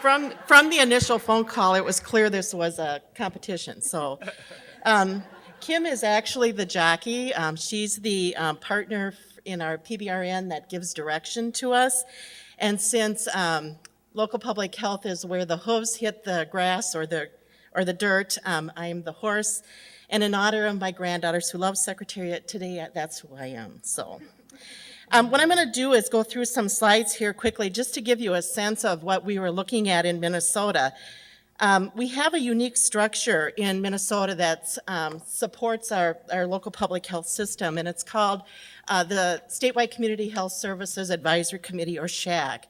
from the initial phone call, it was clear this was a competition. So Kim is actually the jockey. She's the partner in our PBRN that gives direction to us. And since local public health is where the hooves hit the grass or the dirt, I am the horse. And in honor of my granddaughters who love Secretariat today, that's who I am. So what I'm going to do is go through some slides here quickly just to give you a sense of what we were looking at in Minnesota. We have a unique structure in Minnesota that supports our local public health system, and it's called the Statewide Community Health Services Advisory Committee, or SHAC.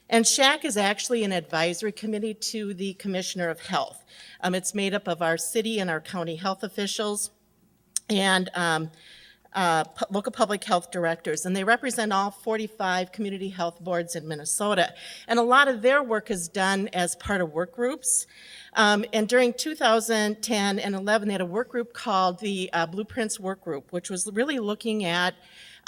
And SHAC is actually an advisory committee to the Commissioner of Health. It's made up of our city and our county health officials and local public health directors, and they represent all 45 community health boards in Minnesota. And a lot of their work is done as part of work groups. And during 2010 and 11, they had a work group called the Blueprints Work Group, which was really looking at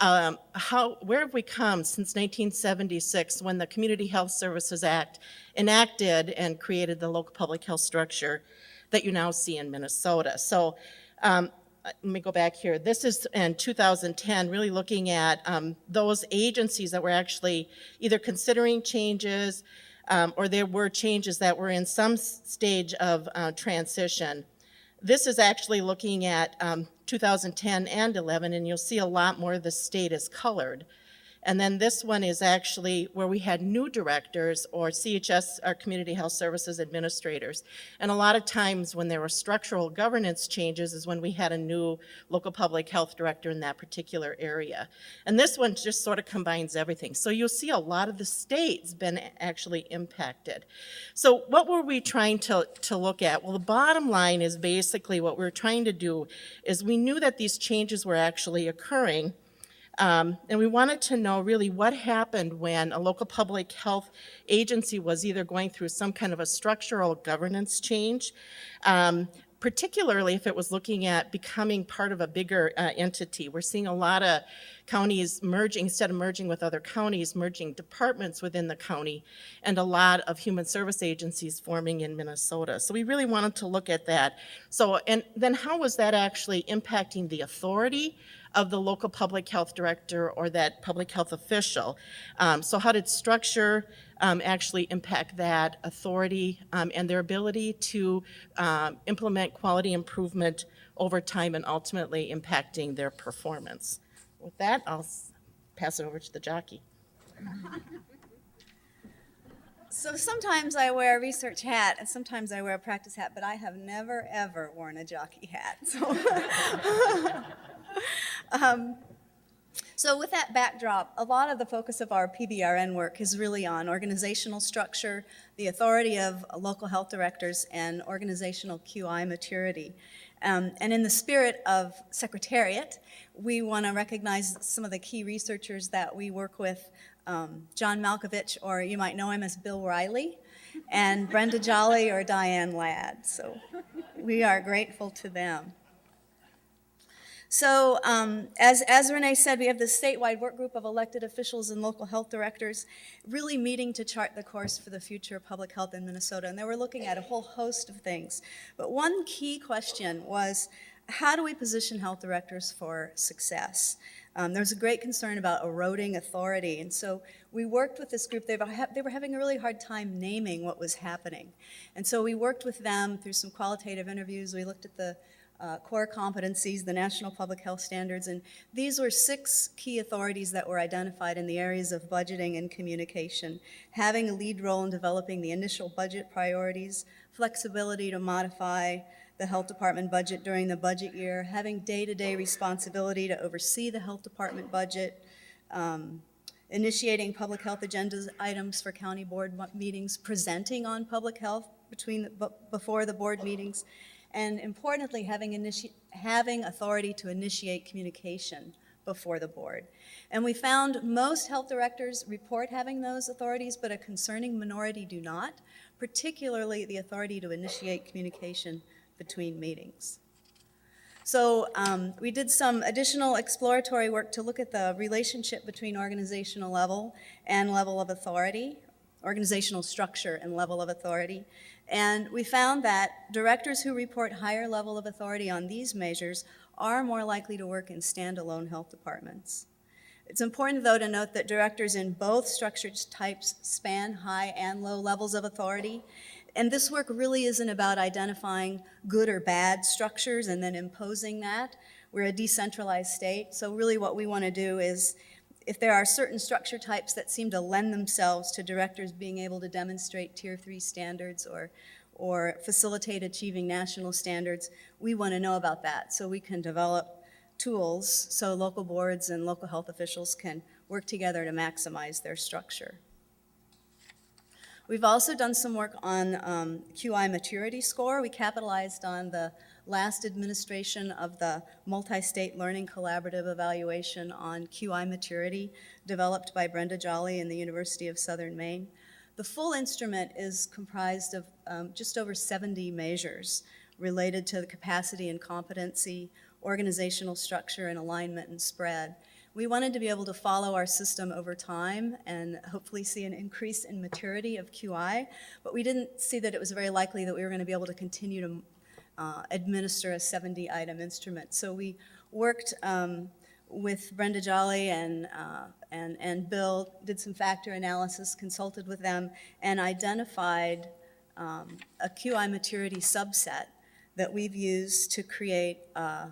where have we come since 1976, when the Community Health Services Act enacted and created the local public health structure that you now see in Minnesota. So let me go back here. This is in 2010, really looking at those agencies that were actually either considering changes or there were changes that were in some stage of transition. This is actually looking at 2010 and 11, and you'll see a lot more of the state is colored. And then this one is actually where we had new directors, or CHS, our Community Health Services Administrators. And a lot of times when there were structural governance changes is when we had a new local public health director in that particular area. And this one just sort of combines everything. So you'll see a lot of the state's been actually impacted. So what were we trying to look at? Well, the bottom line is basically what we're trying to do is we knew that these changes were actually occurring. And we wanted to know really what happened when a local public health agency was either going through some kind of a structural governance change, particularly if it was looking at becoming part of a bigger entity. We're seeing a lot of counties merging, instead of merging with other counties, merging departments within the county, and a lot of human service agencies forming in Minnesota. So we really wanted to look at that. So, and then how was that actually impacting the authority of the local public health director or that public health official? So how did structure actually impact that authority and their ability to implement quality improvement over time and ultimately impacting their performance? With that, I'll pass it over to the jockey. So sometimes I wear a research hat and sometimes I wear a practice hat, but I have never, ever worn a jockey hat. So with that backdrop, a lot of the focus of our PBRN work is really on organizational structure, the authority of local health directors, and organizational QI maturity. And in the spirit of Secretariat, we want to recognize some of the key researchers that we work with, John Malkovich, or you might know him as Bill Riley, and Brenda Jolly or Diane Ladd. So we are grateful to them. So as Renee said, we have this statewide work group of elected officials and local health directors really meeting to chart the course for the future of public health in Minnesota. And they were looking at a whole host of things. But one key question was, how do we position health directors for success? There's a great concern about eroding authority. And so we worked with this group. They were having a really hard time naming what was happening. And so we worked with them through some qualitative interviews. We looked at the core competencies, the National Public Health Standards, and these were 6 key authorities that were identified in the areas of budgeting and communication, having a lead role in developing the initial budget priorities, flexibility to modify the health department budget during the budget year, having day-to-day responsibility to oversee the health department budget, initiating public health agenda items for county board meetings, presenting on public health before the board meetings, and importantly, having authority to initiate communication before the board. And we found most health directors report having those authorities, but a concerning minority do not, particularly the authority to initiate communication between meetings. So we did some additional exploratory work to look at the relationship between organizational level and level of authority. organizational structure and level of authority. And we found that directors who report higher level of authority on these measures are more likely to work in standalone health departments. It's important, though, to note that directors in both structure types span high and low levels of authority. And this work really isn't about identifying good or bad structures and then imposing that. We're a decentralized state, so really what we want to do is, if there are certain structure types that seem to lend themselves to directors being able to demonstrate Tier 3 standards or facilitate achieving national standards, we want to know about that so we can develop tools so local boards and local health officials can work together to maximize their structure. We've also done some work on QI maturity score. We capitalized on the last administration of the multi-state learning collaborative evaluation on QI maturity developed by Brenda Jolly in the University of Southern Maine. The full instrument is comprised of just over 70 measures related to the capacity and competency, organizational structure, and alignment and spread. We wanted to be able to follow our system over time and hopefully see an increase in maturity of QI, but we didn't see that it was very likely that we were going to be able to continue to administer a 70-item instrument. So we worked with Brenda Jolly and Bill, did some factor analysis, consulted with them, and identified a QI maturity subset that we've used to create a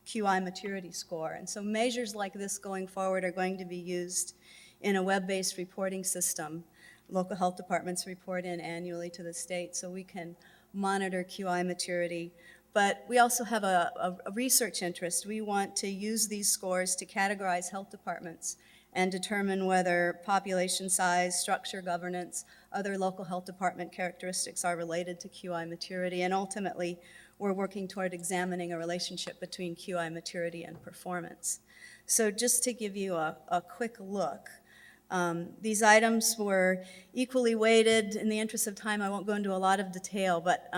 QI maturity score. And so measures like this going forward are going to be used in a web-based reporting system. Local health departments report in annually to the state so we can monitor QI maturity. But we also have a research interest. We want to use these scores to categorize health departments and determine whether population size, structure, governance, other local health department characteristics are related to QI maturity. And ultimately, we're working toward examining a relationship between QI maturity and performance. So just to give you a quick look, these items were equally weighted. In the interest of time, I won't go into a lot of detail, but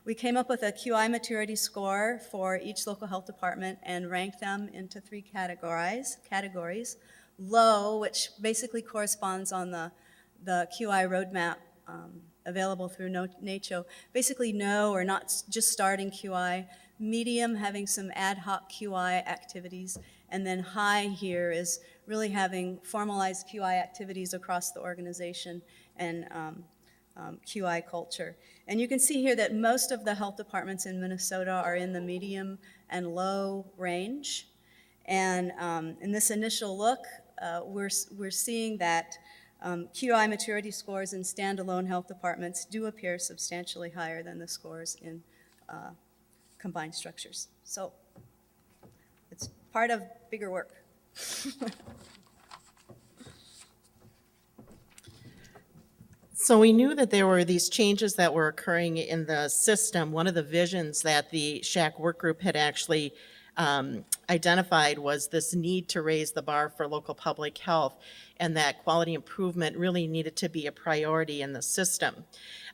we came up with a QI maturity score for each local health department and ranked them into 3 categories. Low, which basically corresponds on the QI roadmap available through NACCHO, basically no or not just starting QI. Medium, having some ad hoc QI activities, and then high here is really having formalized QI activities across the organization and QI culture. And you can see here that most of the health departments in Minnesota are in the medium and low range. And in this initial look, we're seeing that QI maturity scores in standalone health departments do appear substantially higher than the scores in combined structures. So it's part of bigger work. So we knew that there were these changes that were occurring in the system. One of the visions that the SHAC work group had actually identified was this need to raise the bar for local public health, and that quality improvement really needed to be a priority in the system.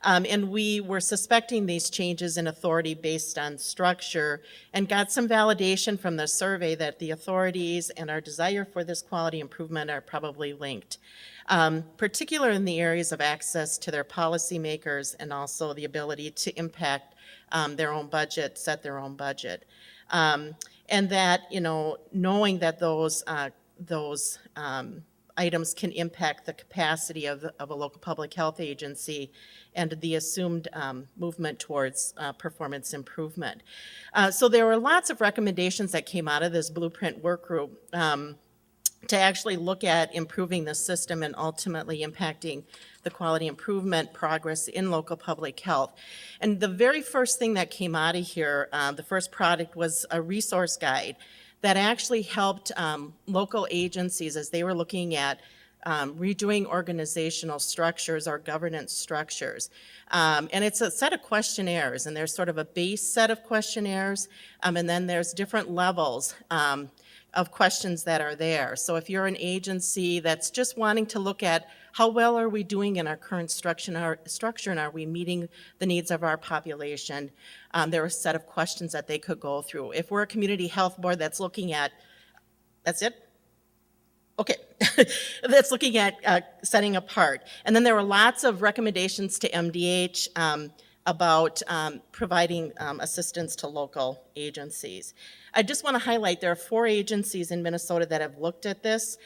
And we were suspecting these changes in authority based on structure and got some validation from the survey that the authorities and our desire for this quality improvement are probably linked, particularly in the areas of access to their policymakers and also the ability to impact their own budget, set their own budget. And that, knowing that those items can impact the capacity of a local public health agency and the assumed movement towards performance improvement. So there were lots of recommendations that came out of this blueprint work group to actually look at improving the system and ultimately impacting the quality improvement progress in local public health. And the very first thing that came out of here, the first product, was a resource guide that actually helped local agencies as they were looking at redoing organizational structures or governance structures. And it's a set of questionnaires, and there's sort of a base set of questionnaires, and then there's different levels of questions that are there. So if you're an agency that's just wanting to look at how well are we doing in our current structure and are we meeting the needs of our population, there are a set of questions that they could go through. If we're a community health board that's looking at, that's it? Okay, that's looking at setting apart. And then there were lots of recommendations to MDH about providing assistance to local agencies. I just want to highlight there are 4 agencies in Minnesota that have looked at this,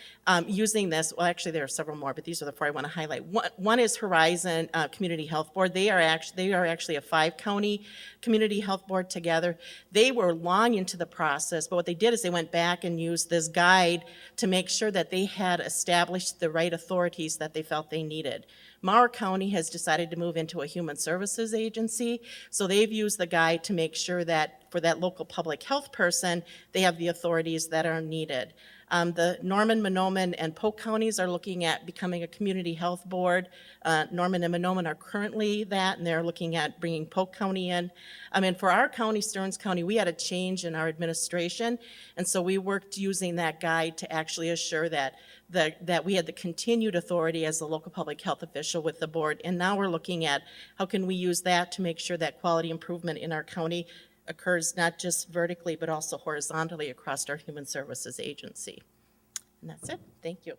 using this. Well, actually, there are several more, but these are the 4 I want to highlight. One is Horizon Community Health Board. They are actually a 5-county community health board together. They were long into the process, but what they did is they went back and used this guide to make sure that they had established the right authorities that they felt they needed. Mauer County has decided to move into a human services agency, so they've used the guide to make sure that for that local public health person, they have the authorities that are needed. The Norman, Mahnomen, and Polk counties are looking at becoming a community health board. Norman and Mahnomen are currently that, and they're looking at bringing Polk County in. And for our county, Stearns County, we had a change in our administration, and so we worked using that guide to actually assure that we had the continued authority as the local public health official with the board, and now we're looking at how can we use that to make sure that quality improvement in our county occurs not just vertically but also horizontally across our human services agency. And that's it. Thank you.